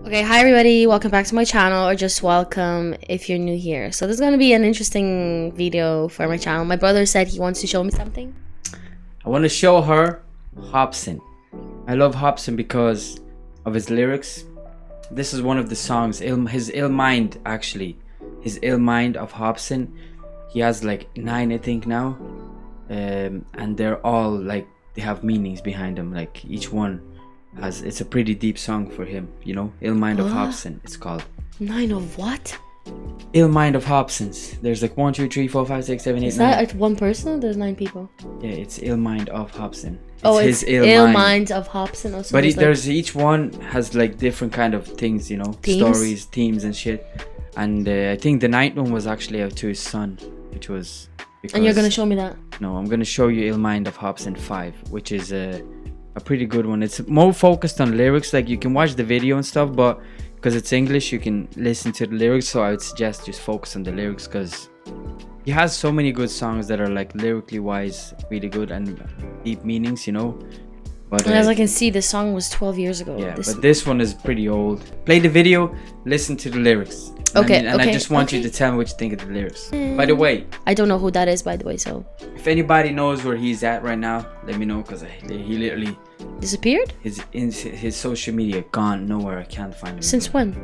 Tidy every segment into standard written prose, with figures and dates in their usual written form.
Okay, hi everybody, welcome back to my channel, or just welcome if you're new here. So this is going to be an interesting video for my channel. My brother said he wants to show me something. I want to show her Hopsin. I love Hopsin because of his lyrics. This is one of the songs, his Ill Mind actually. His Ill Mind of Hopsin. He has like 9 I think now. And they're all like, they have meanings behind them. Like each one has, it's a pretty deep song for him, you know. Ill Mind of Hopsin it's called. 9 of what? Ill Mind of Hopsins. There's like 1, 2, 3, 4, 5, 6, 7, 8, Is 9. that like one person? There's 9 people. Yeah, it's Ill Mind of Hopsin. It's his Ill Mind of Hopsin. Also, but there's each one has like different kind of things, you know, themes? Stories, themes and shit. And I think the 9th one was actually out to his son, which was because, and you're gonna show me that? No, I'm gonna show you Ill Mind of Hopsin 5, which is a pretty good one. It's more focused on lyrics. Like you can watch the video and stuff, but because it's English you can listen to the lyrics, so I would suggest just focus on the lyrics because he has so many good songs that are like lyrically wise really good and deep meanings, you know. But as I can see, this song was 12 years ago. yeah, but this one is pretty old. Play the video, listen to the lyrics. Okay, I just want you to tell me what you think of the lyrics. By the way, I don't know who that is, by the way, so if anybody knows where he's at right now, let me know, because he literally disappeared? His social media gone nowhere. I can't find him. Since when?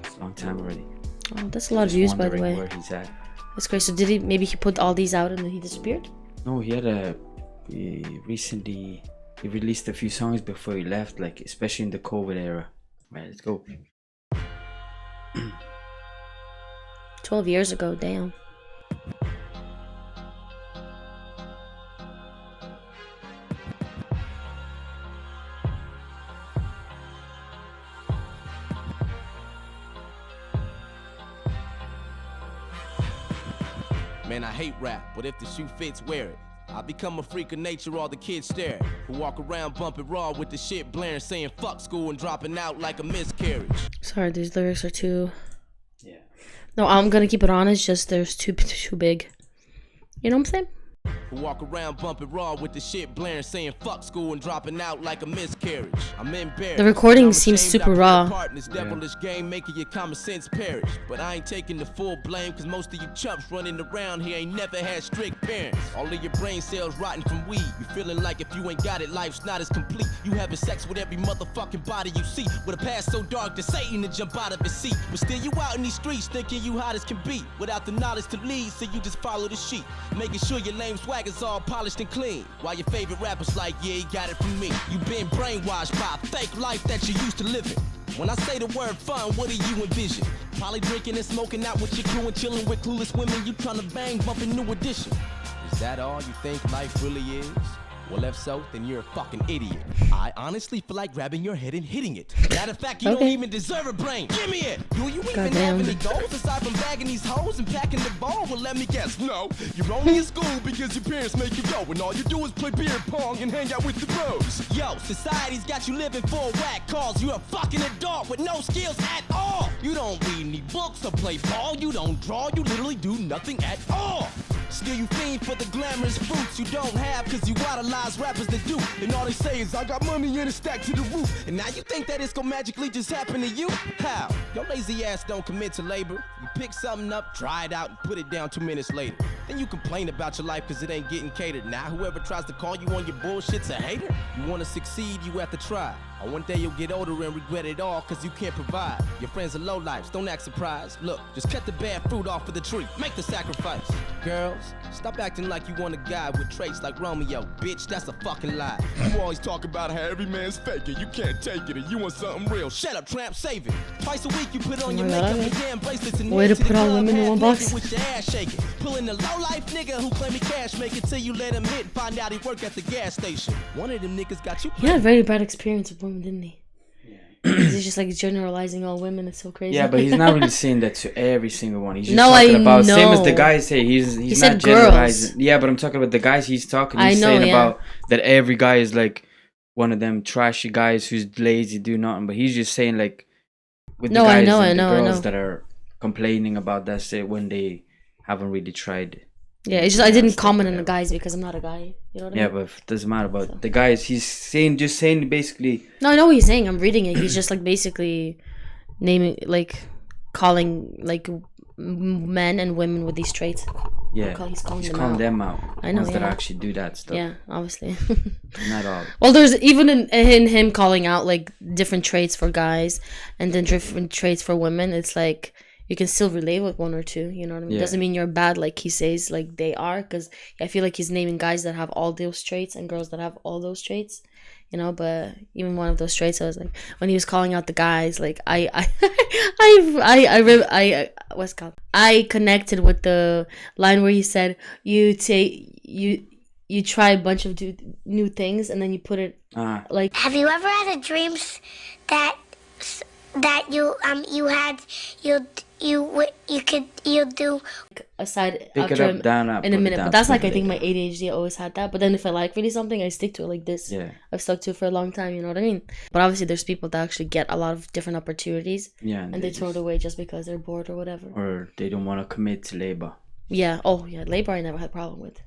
It's a long time already. Oh, that's a lot of views, by the way. Where he's at. That's crazy. So did maybe he put all these out and then he disappeared? No, he recently released a few songs before he left, like especially in the COVID era. Right, let's go. 12 years ago, damn. Man, I hate rap, but if the shoe fits, wear it. I become a freak of nature, all the kids stare. Who walk around bumping raw with the shit blaring, saying fuck school and dropping out like a miscarriage. Sorry, these lyrics are too... Yeah. No, I'm gonna keep it honest, just there's too big. You know what I'm saying? Who walk around bumping raw with the shit blaring, saying fuck school and dropping out like a miscarriage. I'm embarrassed. The recording seems super raw. This devilish game making your common sense perish. But I ain't taking the full blame, cause most of you chumps running around here ain't never had strict parents. All of your brain cells rotten from weed. You feeling like if you ain't got it, life's not as complete. You having sex with every motherfucking body you see, with a past so dark that Satan to jump out of his seat. But still you out in these streets thinking you hot as can be, without the knowledge to lead, so you just follow the sheep, making sure your lame swag is all polished and clean, while your favorite rapper's like, yeah, he got it from me. You been brainwashed by a fake life that you used to live in. When I say the word fun, what do you envision? Probably drinking and smoking out with your crew and chilling with clueless women you tryna bang, bumping New Edition. Is that all you think life really is? Well, if so, then you're a fucking idiot. I honestly feel like grabbing your head and hitting it. Matter of fact, you don't even deserve a brain. Give me it! Do you even have any goals aside from bagging these hoes and packing the ball? Well, let me guess, no. You're only in school because your parents make you go, and all you do is play beer pong and hang out with the bros. Yo, society's got you living for a whack cause you're a fucking adult with no skills at all. You don't read any books or play ball, you don't draw, you literally do nothing at all. Still you fiend for the glamorous fruits you don't have, cause you idolize rappers that do, and all they say is I got money in a stack to the roof. And now you think that it's gonna magically just happen to you? How? Your lazy ass don't commit to labor. You pick something up, try it out, and put it down 2 minutes later. Then you complain about your life cause it ain't getting catered. Now whoever tries to call you on your bullshit's a hater. You wanna succeed, you have to try. Or one day you'll get older and regret it all cause you can't provide. Your friends are lowlifes, don't act surprised. Look, just cut the bad fruit off of the tree, make the sacrifice. Girls, stop acting like you want a guy with traits like Romeo. Bitch, that's a fucking lie. You always talk about how every man's faking, you can't take it and you want something real. Shut up, tramp, save it. Twice a week you put on your makeup and damn bracelets and way to put all women in one box. With your ass shaking. Pulling the low-life nigga who claim he cash make it till you let him hit and find out he work at the gas station. One of them niggas got you. He had a very bad experience with women, didn't he? He's just like generalizing all women. It's so crazy. Yeah, but he's not really saying that to every single one. He's just talking about know. Same as the guys say. He's not generalizing. Girls. Yeah, but I'm talking about the guys he's talking. He's saying about that every guy is like one of them trashy guys who's lazy, do nothing. But he's just saying like with the guys and the girls that are complaining about that shit when they haven't really tried. Yeah, it's just I didn't comment on the guys because I'm not a guy. You know what I mean? Yeah, but it doesn't matter about the guys. He's saying basically. No, I know what he's saying. I'm reading it. He's just like basically naming, like, calling, like, men and women with these traits. Yeah, He's calling them out. I know, Ones that yeah. actually do that stuff. Yeah, obviously. Not all. Well, there's even in him calling out like different traits for guys and then different traits for women. It's like you can still relate with one or two. You know what I mean? Yeah. Doesn't mean you're bad like he says like they are. Because I feel like he's naming guys that have all those traits and girls that have all those traits. You know, but even one of those traits, I was like, when he was calling out the guys, like what's it called? I connected with the line where he said, "You try a bunch of new things and then you put it like." Have you ever had a dreams that you do Aside pick after it up, down, up in a put it minute, down, but that's like put I it think later. my ADHD always had that. But then if I like really something, I stick to it like this. Yeah. I've stuck to it for a long time. You know what I mean? But obviously, there's people that actually get a lot of different opportunities, Yeah, and they throw it away just because they're bored or whatever. or they don't want to commit to labor. Yeah. Oh yeah, labor I never had a problem with.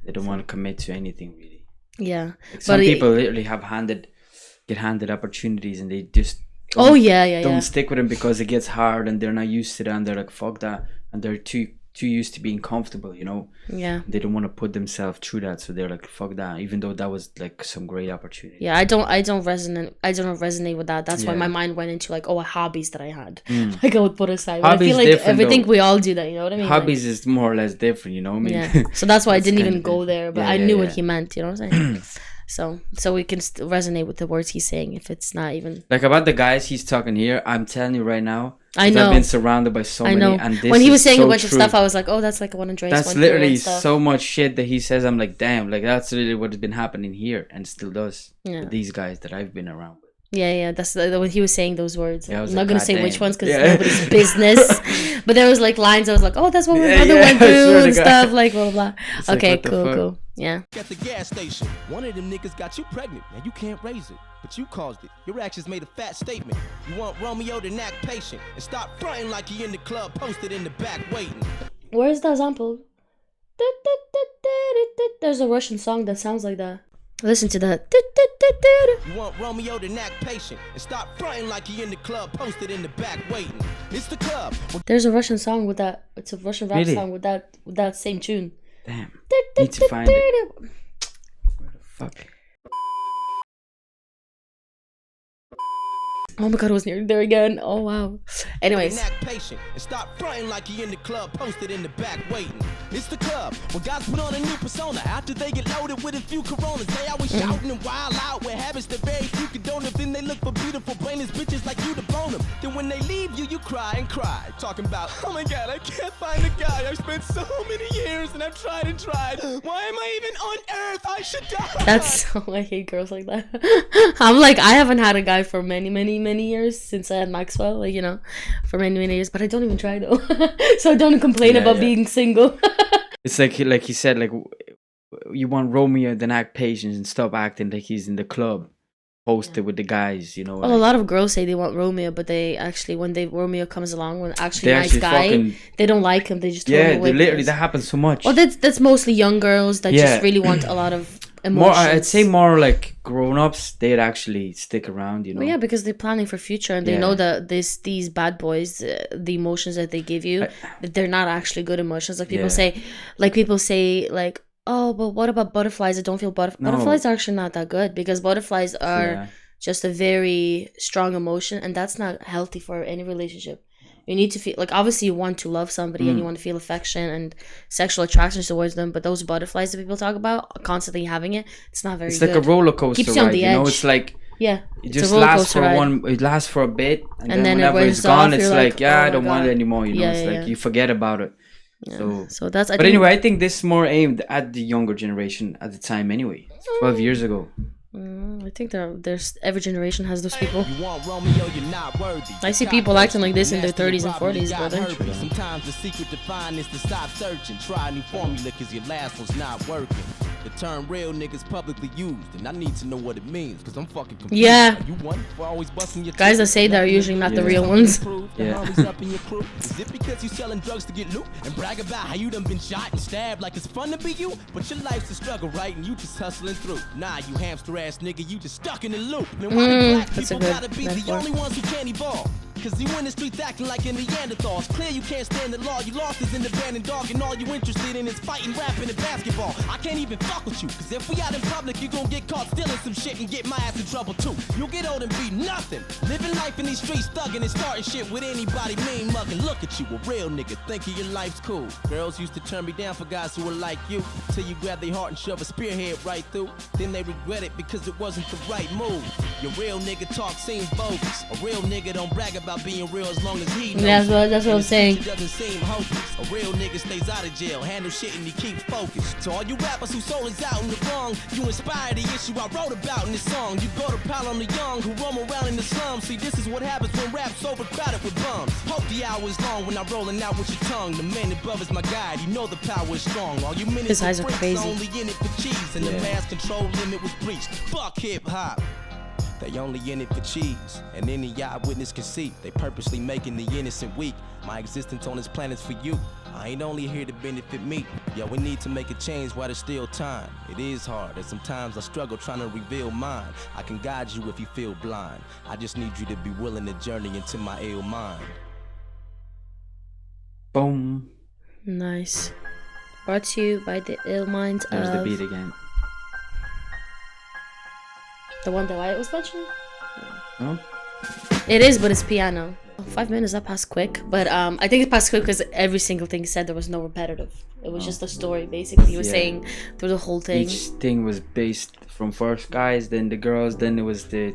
They don't want to commit to anything really. Yeah. Like some people literally get handed opportunities and they just don't stick with them because it gets hard and they're not used to that and they're like fuck that and they're too used to being comfortable, you know. Yeah. They don't want to put themselves through that, so they're like fuck that, even though that was like some great opportunity. Yeah, I don't resonate with that. That's why my mind went into like hobbies that I had. Like I would put aside. But I feel like I think we all do that, you know what I mean? Hobbies is more or less different, you know what I mean? Yeah. So that's why I didn't even go different. there, but Yeah, I yeah, knew yeah. what he meant, you know what I'm saying? So we can still resonate with the words he's saying if it's not even Like about the guys he's talking here, I'm telling you right now, I know. I've been surrounded by so I many, know. and this When he was is saying so a bunch true. of stuff, I was like, oh, that's like one of Dre's. That's literally so much shit that he says. I'm like, damn, like that's really what has been happening here and still does. Yeah. With these guys that I've been around with. Yeah, that's when he was saying those words. Yeah, I was I'm like, not gonna God say damn. which ones because Yeah. it's nobody's business. But there was like lines. I was like, oh, that's what my Yeah, brother yeah, went I through swear to and God. stuff. Like blah blah blah. It's like, Okay, what the fuck? cool. Yeah. At the gas station, one of them niggas got you pregnant, and you can't raise it, but you caused it. Your actions made a fat statement. You want Romeo to act patient and stop fronting like he in the club, posted in the back waiting. Where's the example? There's a Russian song that sounds like that. Listen to that. You want Romeo to act patient and stop fronting like he in the club, posted in the back waiting. It's the club. There's a Russian song with that. It's a Russian rap Really? song with that same tune. Damn. Need to find it. Where the fuck? Oh my god, I was nearly there again. Oh wow. Anyways. Act patient and stop fronting like he in the club, posted in the back waiting. It's the club. When guys put on a new persona after they get loaded with a few coronas, they always shouting and wild out with habits that very few condone them. Then they look for beautiful brainless bitches like you to bone them. Then when they leave you, you cry and cry, talking about, oh my god, I can't find a guy. I've spent so many years and I've tried and tried. Why am I even on earth? I should die. That's I hate girls like that. I'm like, I haven't had a guy for many years since I had Maxwell, like, you know, for many years, but I don't even try though. So I don't complain about being single. It's like he said, like you want Romeo to act patient and stop acting like he's in the club, posted with the guys, you know. Well, a lot of girls say they want Romeo, but they actually, when Romeo comes along, when actually They nice actually guy, fucking- they don't like him. They just throw him yeah, away they literally because- that happens so much. Well, that's mostly young girls that Yeah. just really want a lot of emotions. More, I'd say more like grown-ups. They'd actually stick around, you know. Well, yeah, because they're planning for future and they Yeah. know that these bad boys, the emotions that they give you, that they're not actually good emotions. Like people say, like, oh, but what about butterflies? I don't feel No. butterflies are actually not that good because butterflies are Yeah. just a very strong emotion, and that's not healthy for any relationship. You need to feel like, obviously you want to love somebody and you want to feel affection and sexual attraction towards them, but those butterflies that people talk about, constantly having it's not very It's good. like a roller coaster Keeps you on ride, the you know. edge. It's like Yeah, it it's a just roller lasts coaster for ride. it lasts for a bit, and And then then it whenever wears it's gone, off, it's you're like, like, yeah, oh I don't my want it God. anymore. You know, Yeah, it's yeah, like yeah. you forget about it. Yeah. So, That's. but anyway, I think this is more aimed at the younger generation at the time. Anyway, 12 years ago. I think there's every generation has those people. You want Romeo, you're not worthy. I see people acting like this in their Nasty 30s and probably 40s, got but they're herpes. Sometimes the secret to find is to stop searching. Try a new formula cause your last one's not working. The term real niggas publicly used, and I need to know what it means cause I'm fucking confused. Yeah. Are you one for always busting your Guys that say that are usually not the real ones. Yeah. Up in your crew? Is it because you selling drugs to get loot and brag about how you done been shot and stabbed like it's fun to be you? But your life's a struggle, right? And you just hustling through. Nah, you hamster ass nigga, you just stuck in the loop. Then why the black that's a people good gotta be the metaphor. only ones who can't evolve? Cause you in the streets acting like a Neanderthal. It's clear you can't stand the law. You lost is in the band and dog, and all you interested in is fighting, rapping, and basketball. I can't even fuck with you, cause if we out in public, you gon' get caught stealing some shit and get my ass in trouble too. You'll get old and be nothing. Living life in these streets, thugging and starting shit with anybody, mean mugging. Look at you, a real nigga, thinking your life's cool. Girls used to turn me down for guys who were like you, till you grab their heart and shove a spearhead right through. Then they regret it because it wasn't the right move. Your real nigga talk seems bogus. A real nigga don't brag about being real as long as he knows. That's what I'm saying. It doesn't seem hopeless. A real nigga stays out of jail, handle shit and he keeps focused. To all you rappers whose soul is out in the wrong, you inspire the issue I wrote about in this song. You go to pile on the young who roam around in the slums. See, this is what happens when rap's overcrowded with bums. Hope the hour is long when I'm rolling out with your tongue. The man above is my guide, you know the power is strong. All you minutes His eyes are bricks crazy. only in it for cheese, and the mass control limit was breached. Fuck hip hop. They only in it for cheese, and any eyewitness can see they purposely making the innocent weak. My existence on this planet's for you. I ain't only here to benefit me. Yeah, we need to make a change while there's still time. It is hard, and sometimes I struggle trying to reveal mine. I can guide you if you feel blind. I just need you to be willing to journey into my ill mind. Boom. Nice. Brought to you by the ill minds There's the of beat again. the one that Wyatt was mentioning. No? It is, but it's piano. 5 minutes, that passed quick. But I think it passed quick because every single thing he said, there was no repetitive. It was just a story, basically. He was saying through the whole thing. Each thing was based from first guys, then the girls, then it was to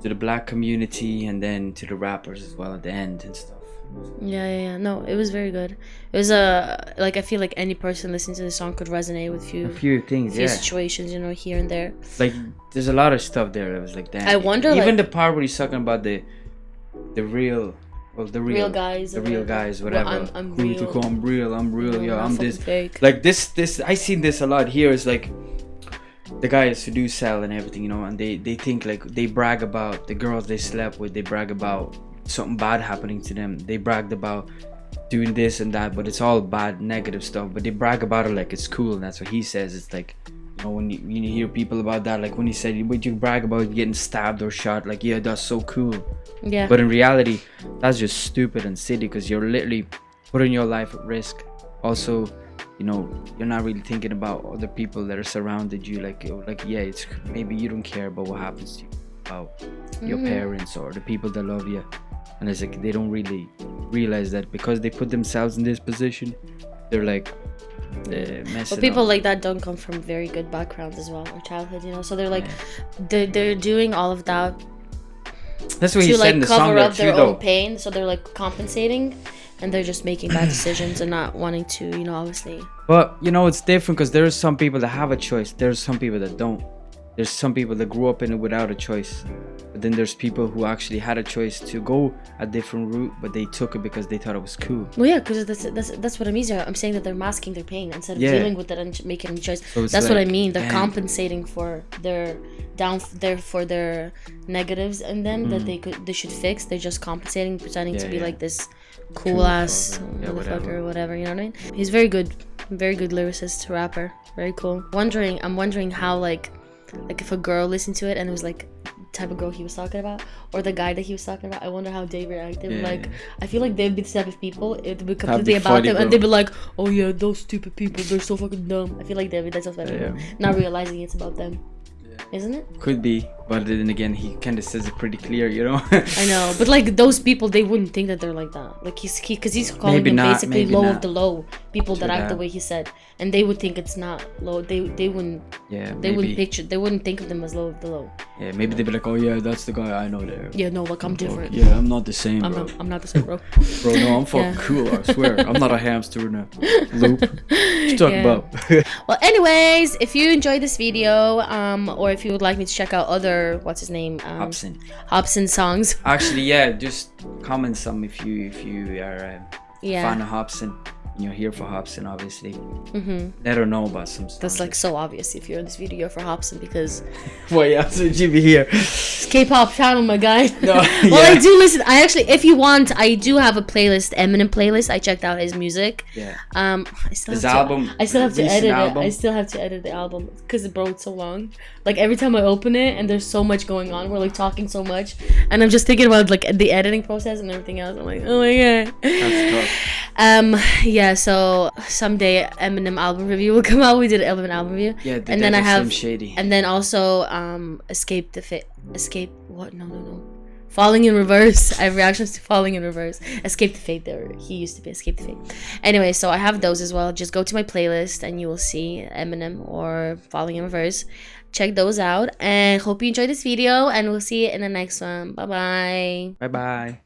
the black community, and then to the rappers as well at the end and stuff. Yeah. No, it was very good. It was like I feel like any person listening to the song could resonate with A few things, few situations, you know, here and there. Like there's a lot of stuff there that was like that. I wonder, even like, the part where he's talking about the real guys, the real guys, whatever. Well, I'm Who real. to call, I'm real, yo, not I'm fucking this. fake. Like this I seen this a lot here. Is like the guys who do sell and everything, you know, and they think like they brag about the girls they slept with. They brag about something bad happening to them. They bragged about doing this and that, but it's all bad, negative stuff. But they brag about it like it's cool, and that's what he says. It's like, you know, when you hear people about that, like when he said, "Would you brag about getting stabbed or shot?" Like, yeah, that's so cool. Yeah. But in reality, that's just stupid and silly because you're literally putting your life at risk. Also, you know, you're not really thinking about other people that are surrounded you. Like yeah, it's maybe you don't care about what happens to you, about your parents or the people that love you. And it's like they don't really realize that because they put themselves in this position, they're like messing But people up. like that don't come from very good backgrounds as well, or childhood, you know. So they're like, they're doing all of that That's what he to said in like the song cover there up too, their though. own pain. So they're like compensating, and they're just making bad decisions and not wanting to, you know, obviously. But you know, it's different because there are some people that have a choice. There's some people that don't. There's some people that grew up in it without a choice. But then there's people who actually had a choice to go a different route, but they took it because they thought it was cool. Well, yeah, because that's what I mean. I'm saying that they're masking their pain instead of Yeah. dealing with it and making a choice. So it's That's what I like, mean. They're damn. compensating for their for their negatives in them that they should fix. They're just compensating, pretending to be like this cool ass Yeah, motherfucker or whatever. You know what I mean? He's very good lyricist, rapper. Very cool. I'm wondering how like if a girl listened to it and it was like type of girl he was talking about, or the guy that he was talking about, I wonder how they reacted. Yeah, like, yeah. I feel like they'd be the type of people, it would be That'd completely be about funny, them, and bro. they'd be like, oh yeah, those stupid people, they're so fucking dumb. I feel like they'd be that type of people, not realizing it's about them. Isn't it? Could be, but then again, he kind of says it pretty clear, you know. I know, but like those people, they wouldn't think that they're like that. Like he's calling Maybe them not, basically maybe low not. of the low people that True act the that. way he said, and they would think it's not low. They wouldn't. Yeah, They wouldn't maybe. they wouldn't think of them as low of the low. Yeah, maybe they'd be like, oh yeah, that's the guy I know there. Yeah, no, like I'm different. Yeah, I'm not the same, bro. I'm not the same, bro. Bro, no, I'm fucking Yeah. cool, I swear. I'm not a hamster in a loop. What you talking Yeah. about? Well, anyways, if you enjoyed this video, or if you would like me to check out other, what's his name, Hopsin songs, Actually, yeah, just comment some if you are a yeah, fan of Hopsin. you're here for Hopsin, obviously. Let her know about some stuff. That's like so obvious. If you're in this video, you're for Hopsin because Why else would you be here? it's K-pop channel, my guy. No, Well, yeah. I do listen. I actually, if you want, I do have a playlist, Eminem playlist. I checked out his music. Yeah. I still His have album. I still have to recent edit album. it. I still have to edit the album because it broke so long. Like every time I open it, and there's so much going on, we're like talking so much, and I'm just thinking about like the editing process and everything else. I'm like, oh my god. That's tough. Yeah. So someday Eminem album review will come out. We did an Eminem album review. Yeah, and then I have Slim Shady. and then also Falling in Reverse. I have reactions to Falling in Reverse. Escape the Fate. There he used to be Escape the Fate. Anyway, so I have those as well. Just go to my playlist and you will see Eminem or Falling in Reverse. Check those out and hope you enjoyed this video and we'll see you in the next one. Bye bye. Bye bye.